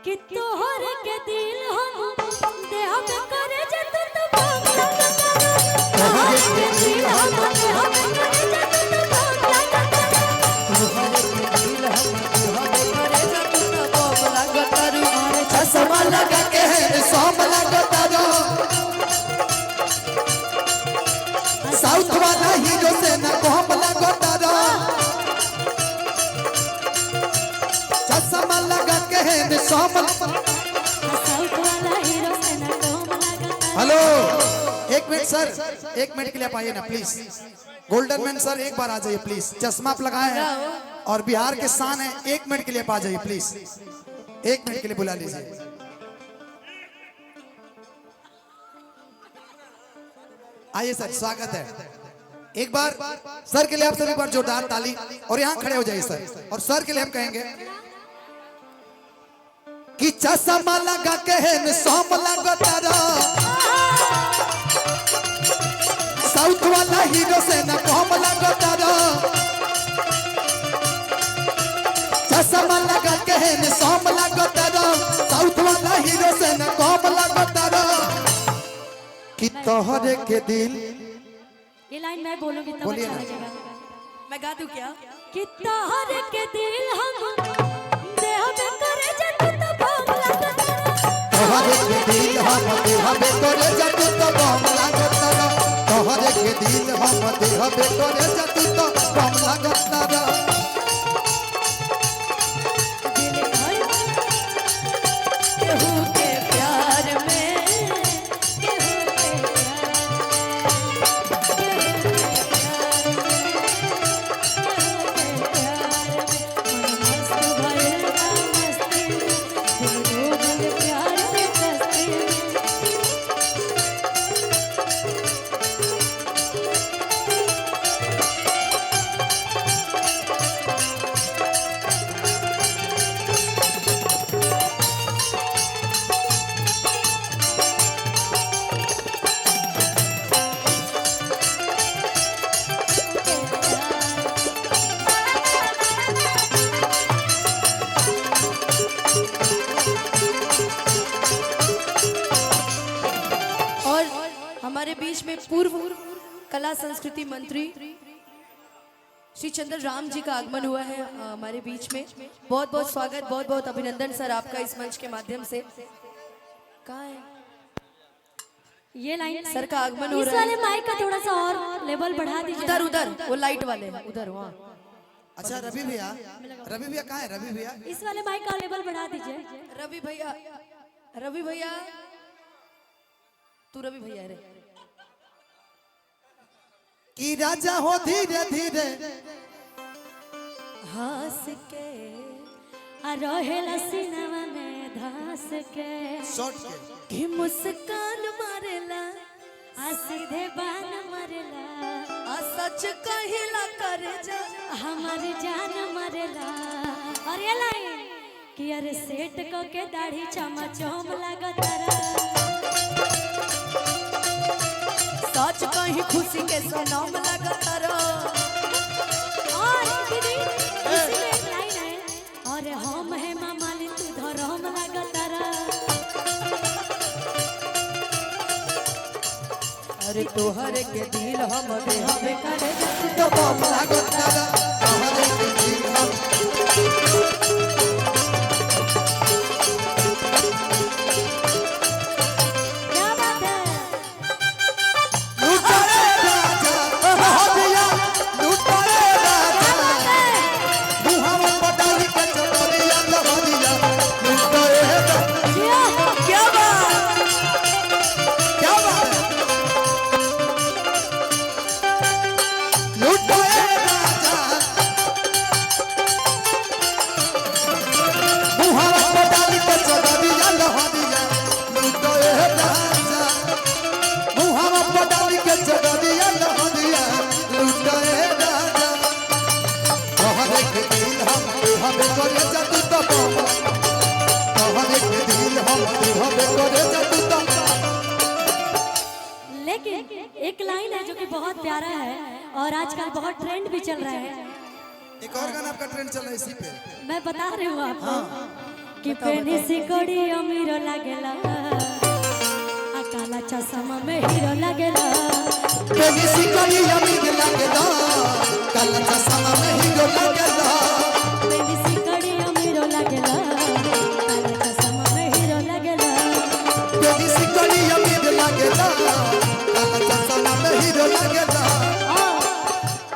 कि तोहर के दिल हम देह में करे जत तो भोग लगता तोहर के दिल हम देह में करे जत तो भोग लगता तोहर के दिल हम देह में करे जत तो भोग लगता रे चश्मा लगा के है सोम लगता रो साउथ वाला हीरो से न कम लगता रो चश्मा लगा के है सोम साउथ वाला हीरो से न कम लगता। हेलो एक मिनट सर, एक मिनट के लिए आप आइए ना प्लीज। गोल्डन मैन सर एक बार आ जाइए प्लीज। चश्मा आप लगाए हैं और बिहार के शान है, एक मिनट के लिए आप आ जाइए प्लीज। एक मिनट के लिए बुला लीजिए। आइए सर, स्वागत है। एक बार सर के लिए आप सभी बार जोरदार ताली और यहाँ खड़े हो जाइए सर। और सर के लिए हम कहेंगे कि चश्मा लगा के है सोम लगता रो साउथ वाला हीरो से न कम लगता रो चश्मा लगा के है सोम लगता रो साउथ वाला हीरो से न कम लगता रो कि तोहरे के दिल। ये लाइन मैं बोलूंगी तब बोलिए अच्छा ना। लगेगा। मैं गा दूं क्या कि तोहर के दिल हम देह में करे जत तो भोग लगता तोहरे के दिल हम देह में करे जत तो कम लगता रो तोहरे के दिल हम देह में करे जत तो कम लगता रो दिल भर केहू के प्यार में केहू के हमारे बीच में पूर्व कला संस्कृति मंत्री श्री चंद्र राम जी का आगमन हुआ है हमारे बीच में। बहुत बहुत स्वागत, बहुत बहुत अभिनंदन सर आपका इस मंच के माध्यम से। कहाँ है ये लाइन सर का आगमन हो इस रहा वाले है। माइक का थोड़ा सा और लेवल बढ़ा दीजिए। उधर उधर वो लाइट वाले उधर वहाँ। अच्छा रवि भैया, रवि भैया कहाँ है? रवि भैया इस वाले माइक का लेवल बढ़ा दीजिए। रवि भैया, रवि भैया तू रवि भैया रे कि राजा हो धीरे धीरे हंस के रहेला सिनेमा में धंस के शॉर्ट के कि मुस्कान मारेला आ सीधे बान मरेला आ सच कहिला कर जा हमार जान मरेला। और ये लाइन कि अरे सेट को के दाढ़ी चमचम लगता सच कहीं खुशी के सनम लगता रो। और दीदी इसमें एक लाइन है और हम है मामाली तू धरम लगता अरे तोहर के दिल हम देह में करे तो बम लगता रो तोहरे के दिल हम क्या बात है। लुटाए राजा बहदिया लुटाए राजा मुहावा पटाली के चोरिया लहदिया लुटाए राजा। क्या बात क्या बात है? लुटाए राजा मुहावा पटाली के चोरिया लहदिया लुटाए राजा मुहावा पटाली के चोरिया लहदिया लुटाए राजा। तोहरे के दिल हम हमें करे जतु तो बम तोहरे के दिल हम हमें करे जतु तो। लेकिन एक लाइन है जो कि बहुत प्यारा है और आजकल बहुत ट्रेंड भी चल रहा है। एक और गाना आपका ट्रेंड चल रहा है इसी पे। मैं बता रही हूँ आपको कि पेनी सिकड़ी अमीर लागेला आ काला चश्मा में हीरो लागेला पेनी सिकड़ी अमीर लागेला काला चश्मा में हीरो लागेला पेनी सिकड़ी अमीर लागेला काला चश्मा में हीरो लागेला पेनी सिकड़ी अमीर लागेला काला चश्मा में हीरो लागेला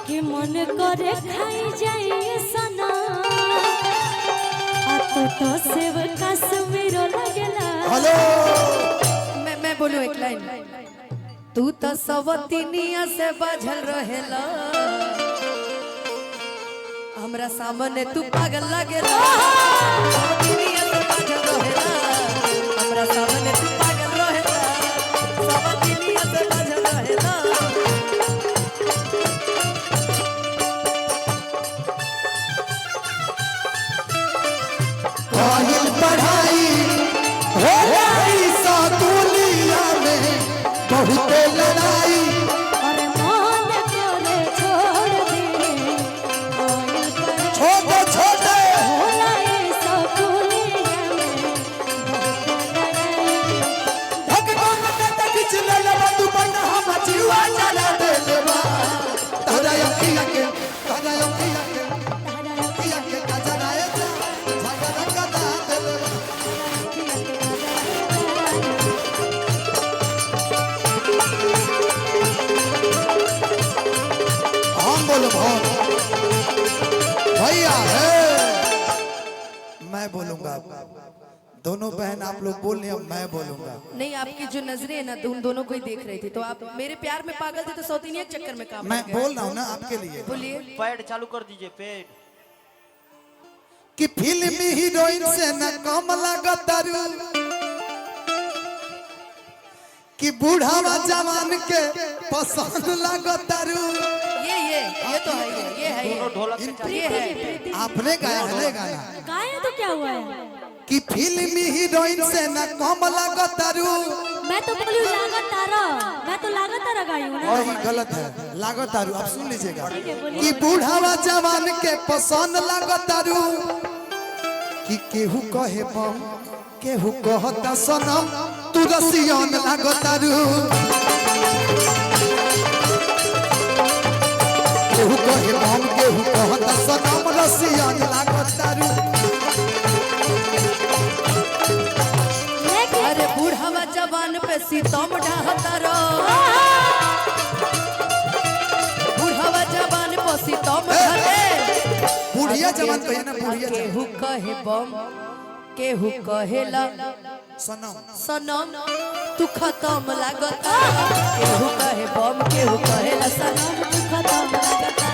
कि मन करे खाई जाई सना आ तो सेव कश्मीर लागेला हेलो मैं बोलूं एक लाइन। तू तो सवतिनिया से बाझल रहेला हमरा सामने तू पागल लागेला सवतिनिया से बाझल रहेला हमरा सामने तू पागल रहेला सवतिनिया से बाझल रहेला काहिल पढ़ाई हो गई सातुलिया में बहुत लड़ाई अरे मान करे छोड़ दे कोई कर छोटे छोटे होला ए सकुलिया में बहुत लड़ाई भगवान ने तक चले लबा तू बन हम जीवा चला दे लेबा तारा अखिया के अखिया के कजराए जा झगड़ा कदा दे लेबा हम बोलो भैया है मैं बोलूंगा दोनों बहन आप लोग बोल रहे हैं मैं बोलूंगा नहीं आपकी जो नजरें है ना उन दोनों को ही देख रही थी तो आप मेरे प्यार में पागल थे तो सौतीनिया के चक्कर में काम मैं बोल रहा हूँ ना आपके लिए बोलिए पैड चालू कर दीजिए पैड कि फिल्मी हीरोइन से न कम लागतारू कि बूढ़ावा जवान के पसंद लागतारू ये तो है ये है दोनों ढोलक पे चालू ये है आपने गाया है ना गाना गाया तो क्या हुआ है कि फिल्मी हीरोइन से न कम लागतारू मैं तो बोली लागतारा मैं तो लागतारा गाई हूं ना और ये गलत है लागतारू आप सुन लीजिएगा ठीक है, बोलिए। कि बूढ़ावा जवान के पसंद लागतारू कि केहू कहे बम केहू कहता सनम तू रसियन लागतारू केहू कहे बम केहू कहता सनम रसियन लागतारू लेकिन अरे बूढ़ावा जवान पे सीतम ढाहता रो बूढ़ावा जवान पे सीतम ढाले बुढ़िया जवान कहे ना बुढ़िया जवान केहू कहे बम केहू कहेला सनम सनम तू खत्म लागता केहू कहे बम केहू कहेला सनम तू खत्म लागता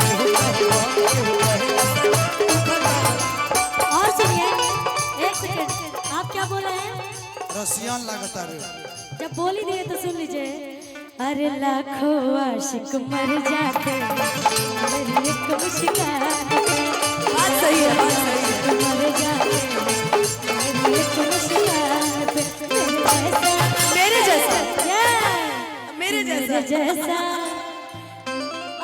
केहू कहे बम केहू कहेला सनम तू खत्म। और सुनिए एक सेकंड आप क्या बोल रहे हैं रसियन लागतारू जब बोल ही दिए तो सुन लीजिए अरे लाखों आशिक मर जाते मेरी एक मुस्कान पे। बात सही है बात सही है मर जाते मेरी एक मुस्कान पे। मेरे जैसा Yeah! मेरे मेरे जैसा जैसा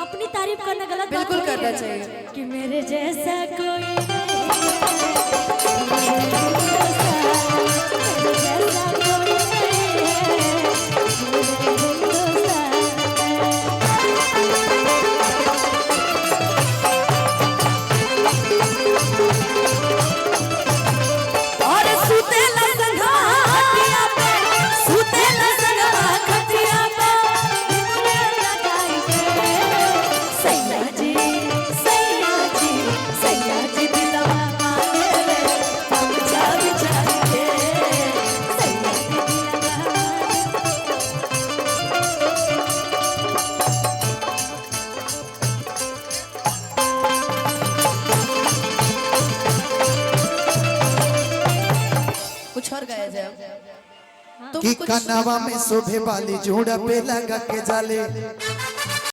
अपनी तारीफ करना गलत बात बिल्कुल थोड़ी करना है। चाहिए। कि मेरे जैसा कोई नहीं है। मेरे जैसा कोई नहीं है। मेरे हिंदुस्तान में। और सुतेला संघा खटिया पे सुतेला संघा खटिया पे दुनिया लगाई के। सैया जी सैया जी दिलवा मांगे रे समझा विचार के सैया जी दिलवा कुछ और गाया जाए तुम कि कुछ कनवा में शोभे वाली जोड़ा पे लगा के जाले